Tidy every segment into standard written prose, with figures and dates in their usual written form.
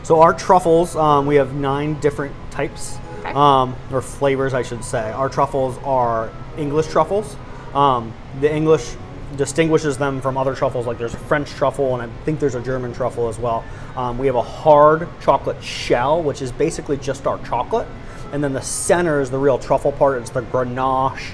So our truffles, we have 9 different types, Okay. or flavors, I should say. Our truffles are English truffles. The English distinguishes them from other truffles, like there's a French truffle and I think there's a German truffle as well. We have a hard chocolate shell, which is basically just our chocolate. And then the center is the real truffle part. It's the ganache,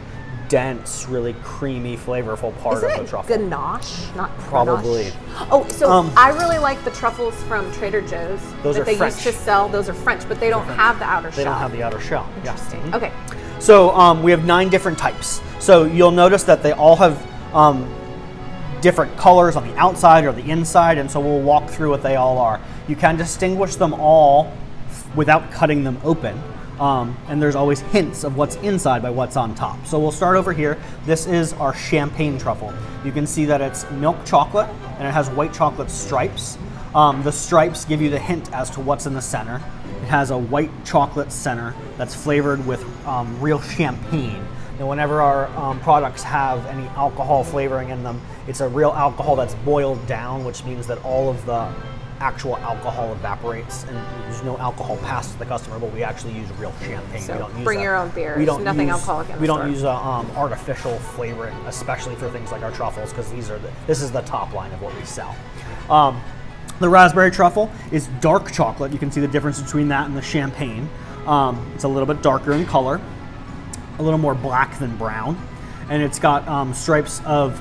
dense, really creamy, flavorful part of the truffle. Ganache, not Probably. Grenache? Oh, so I really like the truffles from Trader Joe's Those that are they French. used to sell. Those are French, but they don't have the outer shell. They don't have the outer shell. Interesting. Yes. Okay. So we have 9 different types. So you'll notice that they all have different colors on the outside or the inside, and so we'll walk through what they all are. You can distinguish them all without cutting them open. And there's always hints of what's inside by what's on top. So we'll start over here. This is our champagne truffle. You can see that it's milk chocolate and it has white chocolate stripes. The stripes give you the hint as to what's in the center. It has a white chocolate center that's flavored with real champagne. And whenever our products have any alcohol flavoring in them, it's a real alcohol that's boiled down, which means that all of the actual alcohol evaporates and there's no alcohol passed to the customer, but we actually use real champagne. So we don't use bring your own beer. We don't nothing use, alcoholic in the We store. don't use artificial flavoring, especially for things like our truffles, because this is the top line of what we sell. The raspberry truffle is dark chocolate. You can see the difference between that and the champagne. It's a little bit darker in color, a little more black than brown, and it's got stripes of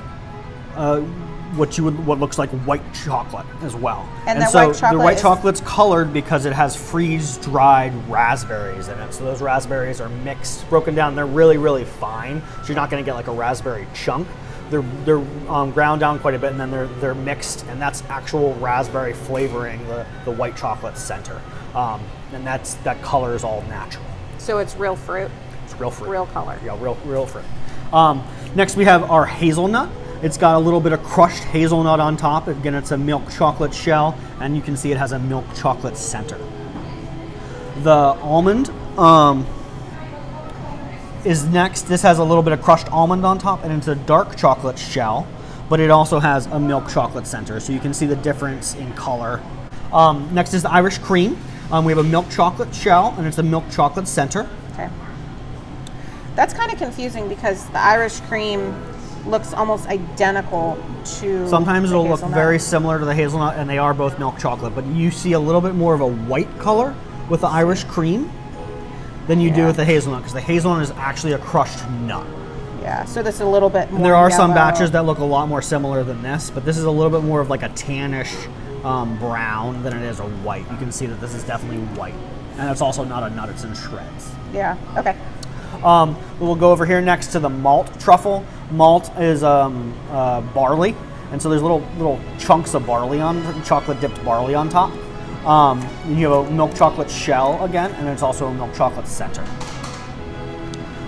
what looks like white chocolate as well. And that so white chocolate the white is- chocolate's colored because it has freeze-dried raspberries in it. So those raspberries are mixed, broken down. They're really, really fine. So you're not going to get like a raspberry chunk. They're ground down quite a bit, and then they're mixed, and that's actual raspberry flavoring the white chocolate center. And that color is all natural. So it's real fruit. It's real fruit. Real color. Yeah, real fruit. Next we have our hazelnut. It's got a little bit of crushed hazelnut on top. Again, it's a milk chocolate shell, and you can see it has a milk chocolate center. The almond is next. This has a little bit of crushed almond on top, and it's a dark chocolate shell, but it also has a milk chocolate center, so you can see the difference in color. Next is the Irish cream. We have a milk chocolate shell, and it's a milk chocolate center. Okay. That's kind of confusing because the Irish cream looks almost identical to Sometimes the it'll look hazelnut. very similar to the hazelnut, and they are both milk chocolate, but you see a little bit more of a white color with the Irish cream than you do with the hazelnut, because the hazelnut is actually a crushed nut. Yeah, so this is a little bit more And there are some yellow. batches that look a lot more similar than this, but this is a little bit more of like a tannish brown than it is a white. You can see that this is definitely white, and it's also not a nut, it's in shreds. Yeah, okay. We'll go over here next to the malt truffle. Malt is barley, and so there's little chunks of barley chocolate dipped barley on top. You have a milk chocolate shell again, and it's also a milk chocolate center.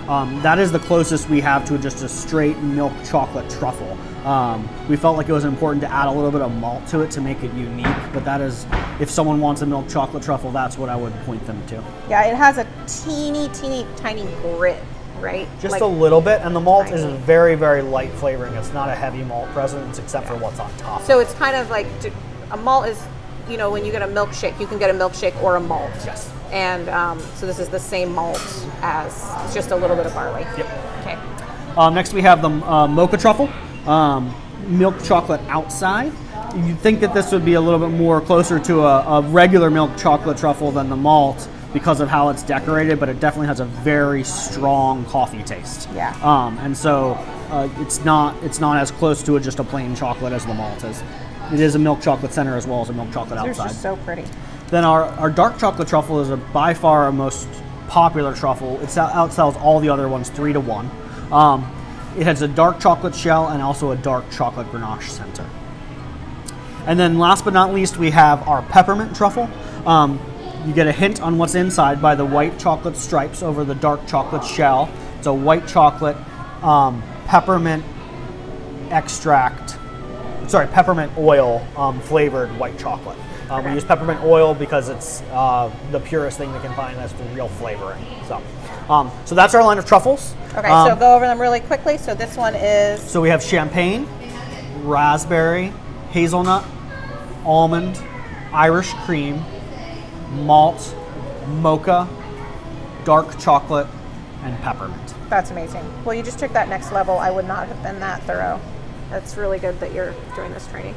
That is the closest we have to just a straight milk chocolate truffle. We felt like it was important to add a little bit of malt to it to make it unique, but that is, if someone wants a milk chocolate truffle, that's what I would point them to. Yeah, it has a teeny, tiny grit, right? Just Like, a little bit, and the malt is tiny. very, very light flavoring. It's not a heavy malt presence except for what's on top. So it's kind of like, a malt is, when you get a milkshake, you can get a milkshake or a malt. Yes. And so this is the same malt as, it's just a little bit of barley. Yep. Okay. Next we have the mocha truffle, milk chocolate outside. You'd think that this would be a little bit more closer to a regular milk chocolate truffle than the malt because of how it's decorated, but it definitely has a very strong coffee taste. Yeah. And so it's not as close to just a plain chocolate as the malt is. It is a milk chocolate center as well as a milk chocolate They're outside. just so pretty. Then our dark chocolate truffle is by far our most popular truffle. It outsells all the other ones 3 to 1. It has a dark chocolate shell and also a dark chocolate ganache center. And then last but not least, we have our peppermint truffle. You get a hint on what's inside by the white chocolate stripes over the dark chocolate shell. It's a white chocolate peppermint peppermint oil flavored white chocolate. We use peppermint oil because it's the purest thing we can find that's the real flavoring. So So that's our line of truffles. Okay, so go over them really quickly. So this one is So we have champagne, raspberry, hazelnut, almond, Irish cream, malt, mocha, dark chocolate, and peppermint. That's amazing. Well, you just took that next level. I would not have been that thorough. That's really good that you're doing this training.